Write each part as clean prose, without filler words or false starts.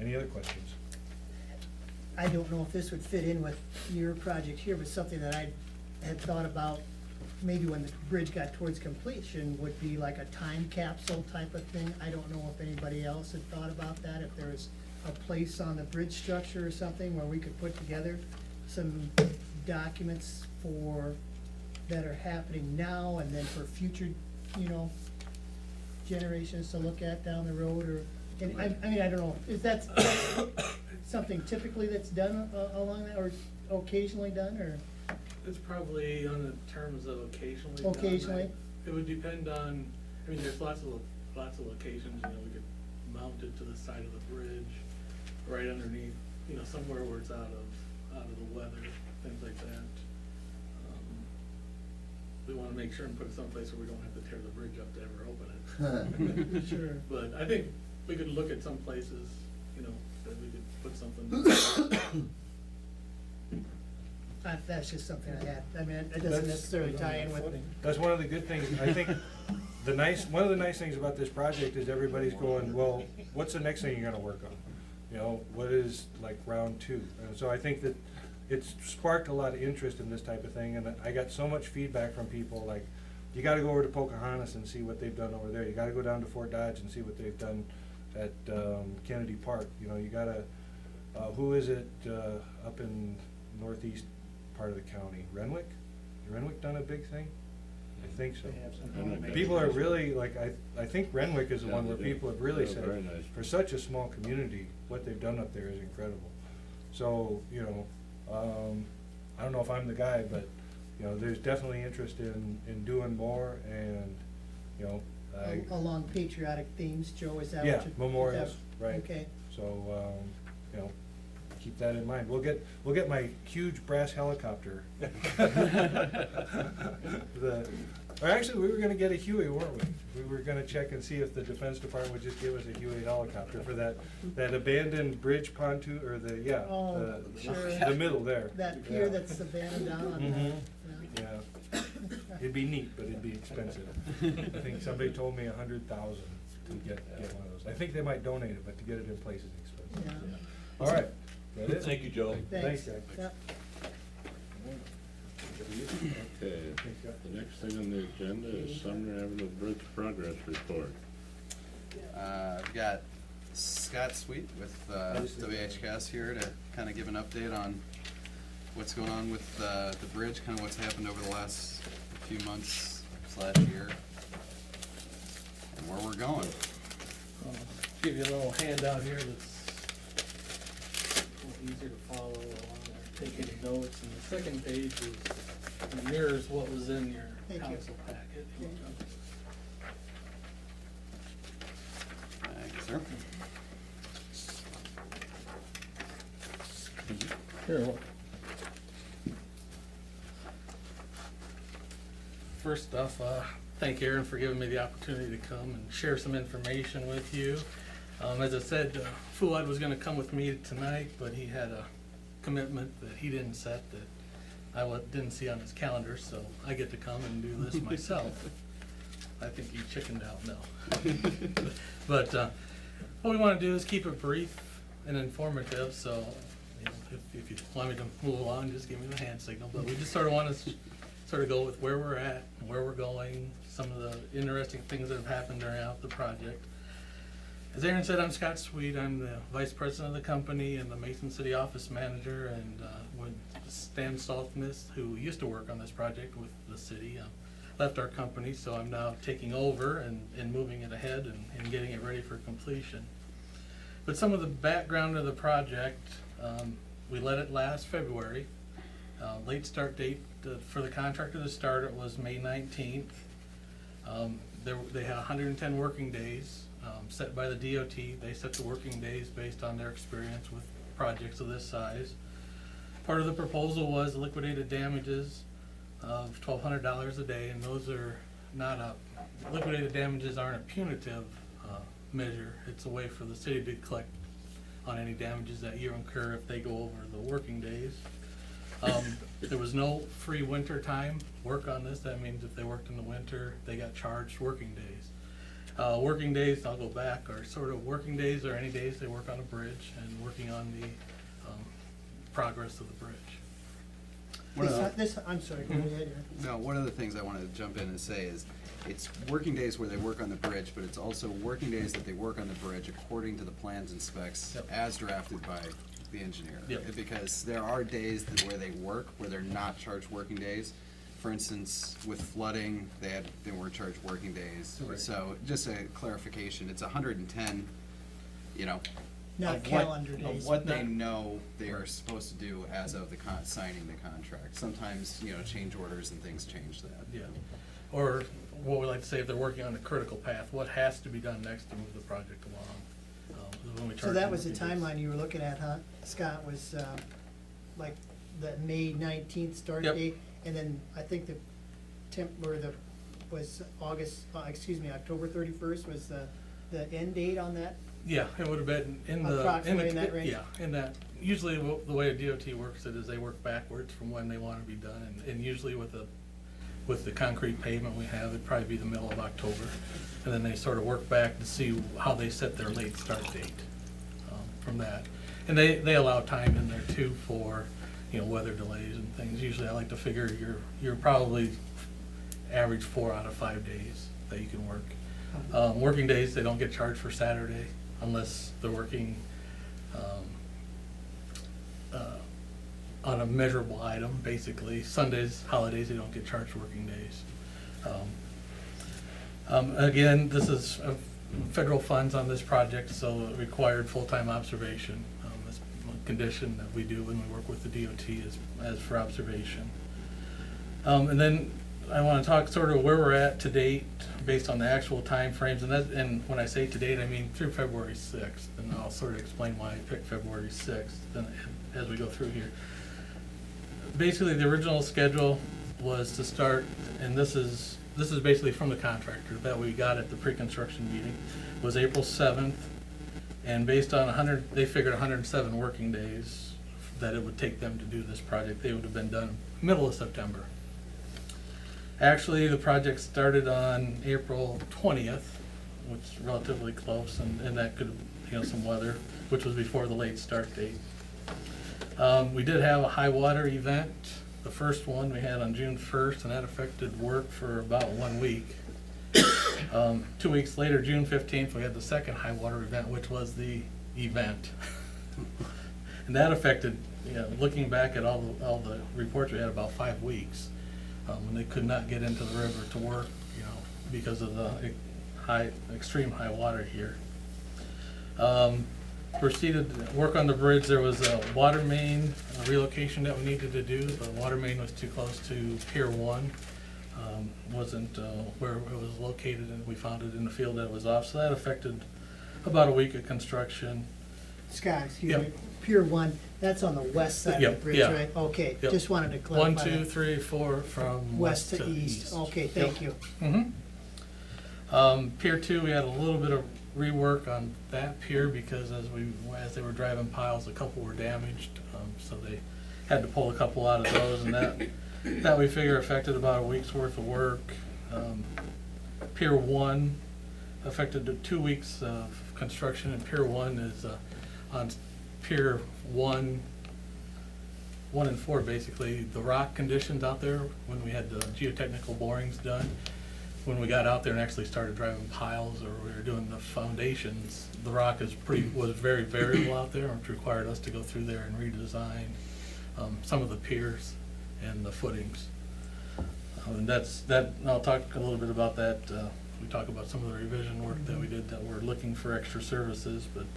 Any other questions? I don't know if this would fit in with your project here, but something that I had thought about, maybe when the bridge got towards completion, would be like a time capsule type of thing. I don't know if anybody else had thought about that, if there's a place on the bridge structure or something where we could put together some documents that are happening now and then for future, generations to look at down the road, or, and I don't know, is that something typically that's done along that, or occasionally done, or? It's probably on the terms of occasionally done. Occasionally? It would depend on, there's lots of locations, we could mount it to the side of the bridge, right underneath, somewhere where it's out of the weather, things like that. We wanna make sure and put it someplace where we don't have to tear the bridge up to ever open it. Sure. But I think we could look at some places, that we could put something. That's just something I had, it doesn't necessarily tie in with. That's one of the good things, I think, one of the nice things about this project is everybody's going, well, what's the next thing you're gonna work on? What is like round two? And so I think that it's sparked a lot of interest in this type of thing, and I got so much feedback from people, like, you gotta go over to Pocahontas and see what they've done over there, you gotta go down to Fort Dodge and see what they've done at Kennedy Park, you gotta, who is it up in northeast part of the county, Renwick? Has Renwick done a big thing? I think so. People are really, like, I think Renwick is the one where people have really said, very nice. for such a small community, what they've done up there is incredible. So, I don't know if I'm the guy, but, there's definitely interest in doing more, and, Along patriotic themes, Joe, is that what yeah, you? memorials, right. Okay. So, keep that in mind. We'll get my huge brass helicopter. Or actually, we were gonna get a Huey, weren't we? We were gonna check and see if the Defense Department would just give us a Huey helicopter for that abandoned bridge pontoon, or Oh, sure. the middle there. That pier Yeah. that's abandoned down on Mhm. the, Yeah. It'd be neat, but it'd be expensive. I think somebody told me 100,000 to get one of those. I think they might donate it, but to get it in place is expensive. Yeah. All right. That it? Thank you, Joe. Thanks. Jack. Yep. Okay, the next thing on the agenda is Sumner Avenue Bridge Progress Report. I've got Scott Sweet with WHCAS here to kind of give an update on what's going on with the bridge, kind of what's happened over the last few months / year, and where we're going. Give you a little handout here that's a little easier to follow along or take any notes, and the second page mirrors what was in your Thank you. council packet. Thank you, sir. Here. First off, thank Aaron for giving me the opportunity to come and share some information with you. As I said, Fuad was gonna come with me tonight, but he had a commitment that he didn't set that I didn't see on his calendar, so I get to come and do this myself. I think he chickened out, no. But what we wanna do is keep it brief and informative, so if you want me to move along, just give me the hand signal. But we just sort of want to go with where we're at, where we're going, some of the interesting things that have happened throughout the project. As Aaron said, I'm Scott Sweet. I'm the vice president of the company and the Mason City office manager. And when Stan Saltness, who used to work on this project with the city, left our company, so I'm now taking over and moving it ahead and getting it ready for completion. But some of the background of the project, we let it last February. Late start date for the contractor to start it was May 19th. They had 110 working days set by the DOT. They set the working days based on their experience with projects of this size. Part of the proposal was liquidated damages of $1,200 a day, and those are not liquidated damages aren't a punitive measure. It's a way for the city to collect on any damages that you incur if they go over the working days. There was no free winter time work on this. That means if they worked in the winter, they got charged working days. Working days, I'll go back, are sort of working days or any days they work on a bridge and working on the progress of the bridge. I'm sorry, go ahead. Aaron. No, one of the things I wanted to jump in and say is, it's working days where they work on the bridge, but it's also working days that they work on the bridge according to the plans and specs Yep. as drafted by the engineer. Yep. Because there are days where they work, where they're not charged working days. For instance, with flooding, they weren't charged working days. Right. So just a clarification, it's 110, Not of calendar what, days. of what they Not- know they are supposed to do as of the signing the contract. Sometimes, change orders and things change that. Yeah, or what we like to say, if they're working on a critical path, what has to be done next to move the project along? Is when we So charge that them was the working days. timeline you were looking at, huh, Scott, was, like, the May 19th start Yep. date? And then I think the was October 31st was the end date on that? Yeah, it would have been in the. Approximately in that range? Yeah, in that, usually the way a DOT works it is they work backwards from when they want to be done, and usually with the concrete pavement we have, it'd probably be the middle of October. And then they sort of work back to see how they set their late start date from that. And they allow time in there too for, weather delays and things. Usually I like to figure you're probably average 4 out of 5 days that you can work. Working days, they don't get charged for Saturday unless they're working on a measurable item, basically. Sundays, holidays, they don't get charged working days. Again, this is federal funds on this project, so it required full-time observation. That's one condition that we do when we work with the DOT is as for observation. And then I want to talk sort of where we're at to date based on the actual timeframes, and when I say to date, I mean through February 6th, and I'll sort of explain why I picked February 6th as we go through here. Basically, the original schedule was to start, and this is basically from the contractor that we got at the pre-construction meeting, was April 7th, and based on they figured 107 working days that it would take them to do this project. They would have been done middle of September. Actually, the project started on April 20th, which is relatively close, and that could, some weather, which was before the late start date. We did have a high water event. The first one we had on June 1st, and that affected work for about 1 week. 2 weeks later, June 15th, we had the second high water event, which was the event. And that affected, looking back at all the reports, we had about 5 weeks. When they could not get into the river to work, because of the extreme high water here. Proceeded to work on the bridge. There was a water main relocation that we needed to do. The water main was too close to Pier 1. Wasn't where it was located, and we found it in the field that it was off, so that affected about a week of construction. Scott, excuse Yep. me, Pier 1, that's on the west side of Yep, the bridge, yeah. right? Okay, Yep. just wanted to clarify 1, that. 2, 3, 4 from West to east, okay, thank you. Pier 2, we had a little bit of rework on that pier because as they were driving piles, a couple were damaged, so they had to pull a couple out of those, and that we figure affected about a week's worth of work. Pier 1 affected the 2 weeks of construction, and Pier 1 is on Pier 1 and 4, basically, the rock conditions out there when we had the geotechnical borings done. When we got out there and actually started driving piles, or we were doing the foundations, the rock was very variable out there, which required us to go through there and redesign some of the piers and the footings. And I'll talk a little bit about that. We talk about some of the revision work that we did that we're looking for extra services, but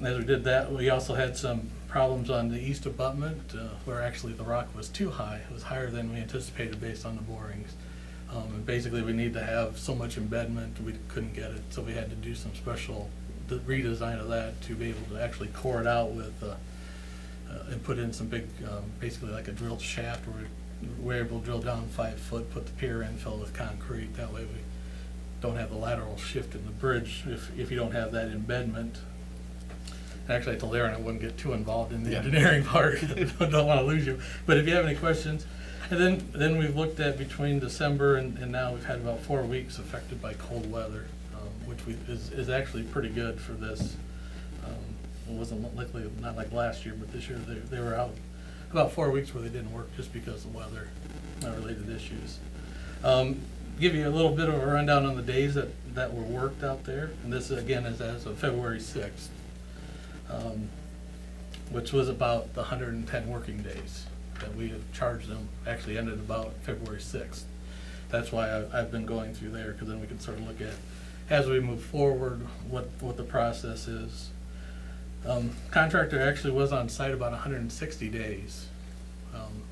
as we did that, we also had some problems on the east abutment where actually the rock was too high. It was higher than we anticipated based on the borings. And basically we need to have so much embedment, we couldn't get it, so we had to do some special redesign of that to be able to actually core it out with and put in some big, basically like a drilled shaft where we're able to drill down 5 foot, put the pier in, fill it with concrete. That way we don't have the lateral shift in the bridge if you don't have that embedment. Actually, I told Aaron I wouldn't get too involved in the engineering part. I don't want to lose you. But if you have any questions, then we've looked at between December and now we've had about 4 weeks affected by cold weather, which is actually pretty good for this. It wasn't likely, not like last year, but this year they were out about 4 weeks where they didn't work just because of weather, related issues. Give you a little bit of a rundown on the days that were worked out there, and this again is as of February 6th, which was about the 110 working days that we have charged them, actually ended about February 6th. That's why I've been going through there, because then we can sort of look at, as we move forward, what the process is. Contractor actually was on site about 160 days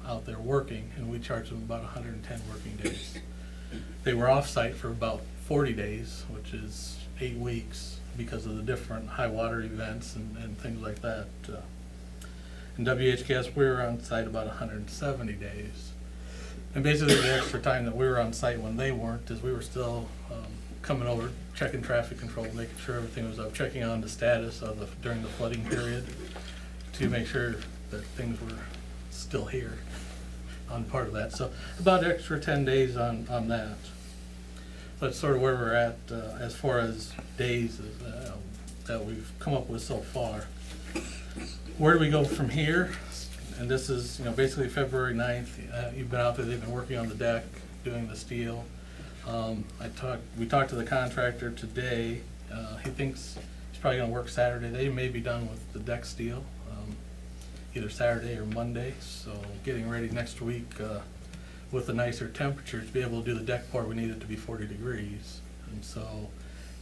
out there working, and we charged them about 110 working days. They were off-site for about 40 days, which is 8 weeks, because of the different high water events and things like that. In WHKS, we were on site about 170 days. And basically the extra time that we were on site when they weren't is we were still coming over, checking traffic control, making sure everything was up, checking on the status of during the flooding period to make sure that things were still here on part of that. So about extra 10 days on that. That's sort of where we're at as far as days that we've come up with so far. Where do we go from here? And this is, basically February 9th. You've been out there, they've been working on the deck, doing the steel. We talked to the contractor today. He thinks he's probably gonna work Saturday. They may be done with the deck steel, either Saturday or Monday. So getting ready next week, with the nicer temperatures, to be able to do the deck pour, we need it to be 40 degrees. And so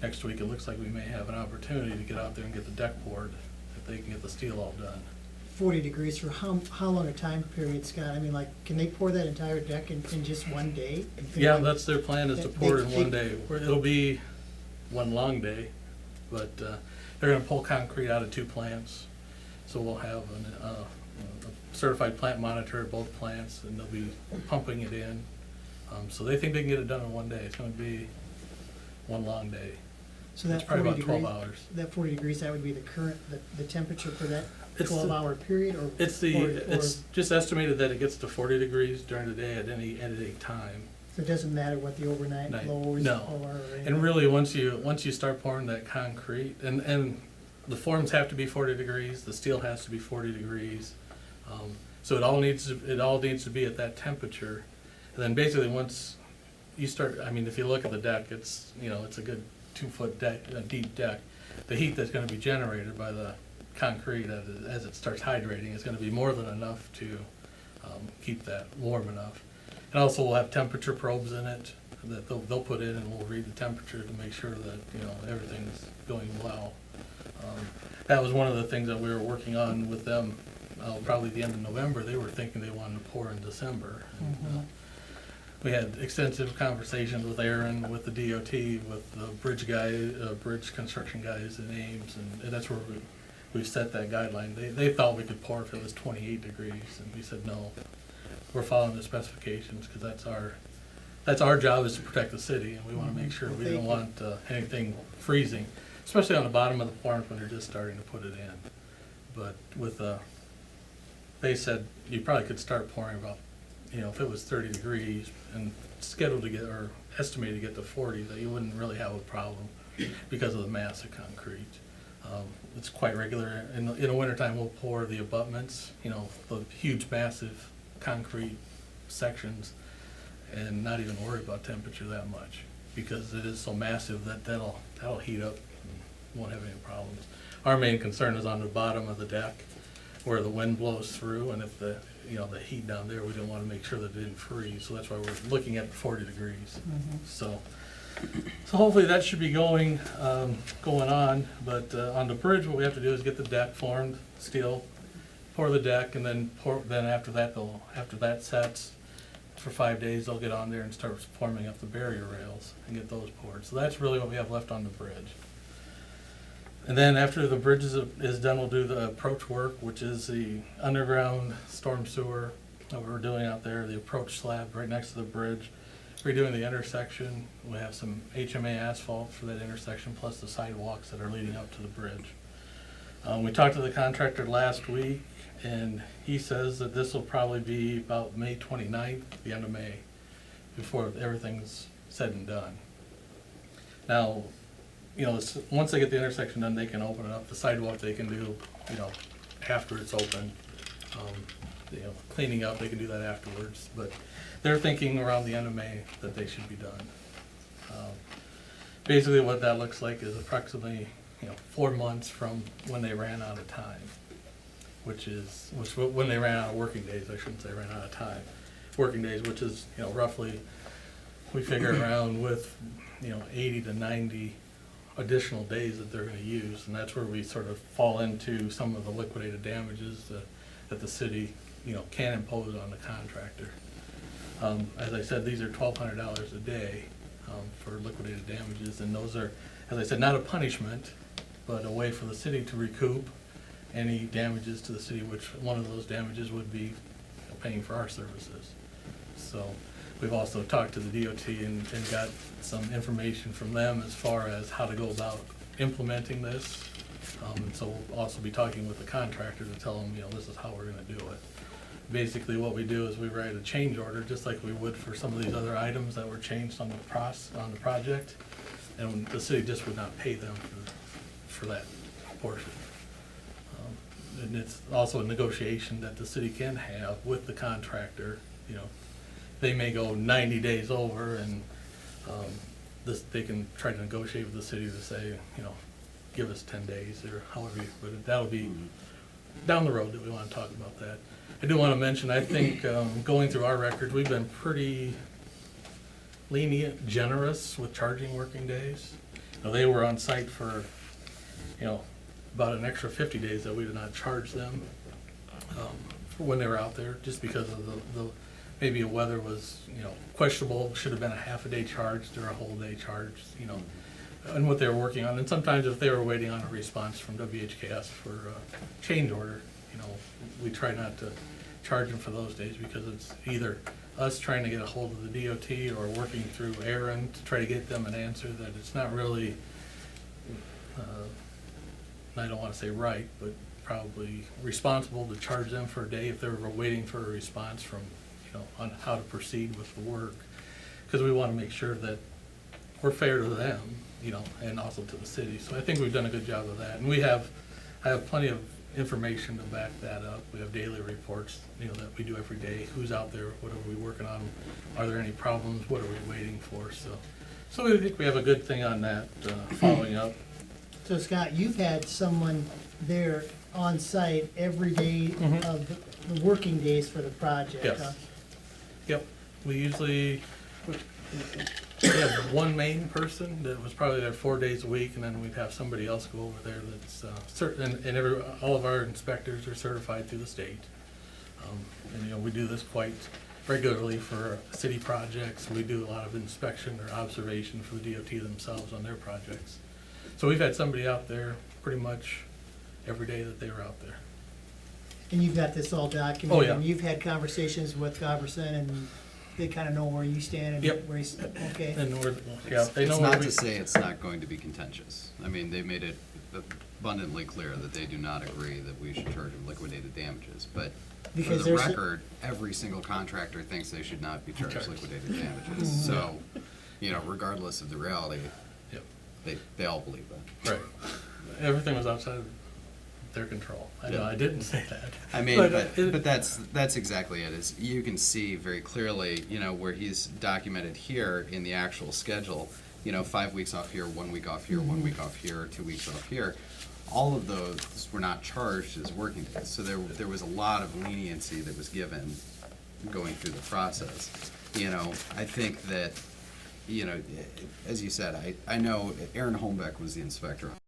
next week, it looks like we may have an opportunity to get out there and get the deck poured, if they can get the steel all done. 40 degrees for how long a time period, Scott? I mean, like, can they pour that entire deck in just one day? You think Yeah, like- that's their plan, is to pour it in one day. It'll be one long day, but they're gonna pull concrete out of 2 plants. So we'll have a certified plant monitor at both plants, and they'll be pumping it in. So they think they can get it done in one day. It's gonna be one long day. So It's that probably 40 about 12 degrees, hours. that 40 degrees, that would be the current, the temperature for that It's the- 12-hour period, or? It's just estimated that it gets to 40 degrees during the day at any time. So it doesn't matter what the overnight Night. lows No. are? or And anything? really, once you start pouring that concrete, and the forms have to be 40 degrees, the steel has to be 40 degrees. So it all needs to be at that temperature. And then basically, once you start, I mean, if you look at the deck, it's a good 2-foot deck, a deep deck. The heat that's gonna be generated by the concrete as it starts hydrating is gonna be more than enough to keep that warm enough. And also, we'll have temperature probes in it that they'll put in, and we'll read the temperature to make sure that, everything's going well. That was one of the things that we were working on with them, probably the end of November. They were thinking they wanted to pour in December. And, we had extensive conversations with Aaron, with the DOT, with the bridge construction guys in Ames, and that's where we've set that guideline. They thought we could pour if it was 28 degrees, and we said, no, we're following the specifications, because that's our job, is to protect the city, and we wanna make sure we don't want anything freezing, especially on the bottom of the farms when they're just starting to put it in. But with, they said you probably could start pouring about, if it was 30 degrees and scheduled to get, or estimated to get to 40, that you wouldn't really have a problem because of the mass of concrete. It's quite regular. In the wintertime, we'll pour the abutments, the huge, massive concrete sections, and not even worry about temperature that much, because it is so massive that'll heat up and won't have any problems. Our main concern is on the bottom of the deck, where the wind blows through, and if the heat down there, we didn't wanna make sure that it didn't freeze, so that's why we're looking at 40 degrees. So hopefully that should be going on, but on the bridge, what we have to do is get the deck formed, steel, pour the deck, and then after that sets, for 5 days, they'll get on there and start forming up the barrier rails and get those poured. So that's really what we have left on the bridge. And then after the bridge is done, we'll do the approach work, which is the underground storm sewer that we're doing out there, the approach slab right next to the bridge. Redoing the intersection, we have some HMA asphalt for that intersection, plus the sidewalks that are leading up to the bridge. We talked to the contractor last week, and he says that this will probably be about May 29th, the end of May, before everything's said and done. Now, you know, once they get the intersection done, they can open it up. The sidewalk they can do, you know, after it's open. You know, cleaning up, they can do that afterwards, but they're thinking around the end of May that they should be done. Basically what that looks like is approximately, you know, 4 months from when they ran out of time, when they ran out of working days, I shouldn't say ran out of time. Working days, which is, you know, roughly, we figure around with, you know, 80 to 90 additional days that they're gonna use, and that's where we sort of fall into some of the liquidated damages that the city, you know, can impose on the contractor. As I said, these are $1,200 a day for liquidated damages, and those are, as I said, not a punishment, but a way for the city to recoup any damages to the city, which one of those damages would be paying for our services. So we've also talked to the DOT and got some information from them as far as how to go about implementing this. And so we'll also be talking with the contractor to tell them, you know, this is how we're gonna do it. Basically, what we do is we write a change order, just like we would for some of these other items that were changed on the project, and the city just would not pay them for that portion. And it's also a negotiation that the city can have with the contractor, you know. They may go 90 days over, and they can try to negotiate with the city to say, you know, give us 10 days, or however, but that'll be down the road that we wanna talk about that. I do wanna mention, I think, going through our records, we've been pretty lenient, generous with charging working days. You know, they were on site for, you know, about an extra 50 days that we did not charge them, for when they were out there, just because of the maybe the weather was, you know, questionable, should have been a half a day charged or a whole day charged, you know, and what they were working on. And sometimes if they were waiting on a response from WHKS for a change order, you know, we try not to charge them for those days, because it's either us trying to get a hold of the DOT or working through Aaron to try to get them an answer that it's not really, I don't wanna say right, but probably responsible to charge them for a day if they were waiting for a response from, you know, on how to proceed with the work. Cause we wanna make sure that we're fair to them, you know, and also to the city. So I think we've done a good job of that. And I have plenty of information to back that up. We have daily reports, you know, that we do every day. Who's out there? What are we working on? Are there any problems? What are we waiting for? So I think we have a good thing on that, following up. So Scott, you've had someone there on site every day Mhm. of the working days for the project, Yes. huh? Yep, we usually, we have one main person that was probably there 4 days a week, and then we'd have somebody else go over there that's, certain, and all of our inspectors are certified through the state. And, you know, we do this quite regularly for city projects. We do a lot of inspection or observation for the DOT themselves on their projects. So we've had somebody out there pretty much every day that they were out there. And you've got this all documented? Oh, yeah. And you've had conversations with Goverson, and they kinda know where you stand and Yep. where you, okay. And yeah, they know It's where not we. to say it's not going to be contentious. I mean, they made it abundantly clear that they do not agree that we should charge them liquidated damages. But for Because the there's a- record, every single contractor thinks they should not be charged Charged. liquidated damages. So, you know, regardless of the reality, Yep. they all believe that. Right. Everything was outside of their control. I know, Yeah. I didn't say that. I mean, it- but that's exactly it, is you can see very clearly, you know, where he's documented here in the actual schedule, you know, 5 weeks off here, 1 week off here, 1 week off here, 2 weeks off here. All of those were not charged as working days, so there was a lot of leniency that was given going through the process. You know, I think that, you know, as you said, I know Aaron Holmbeck was the inspector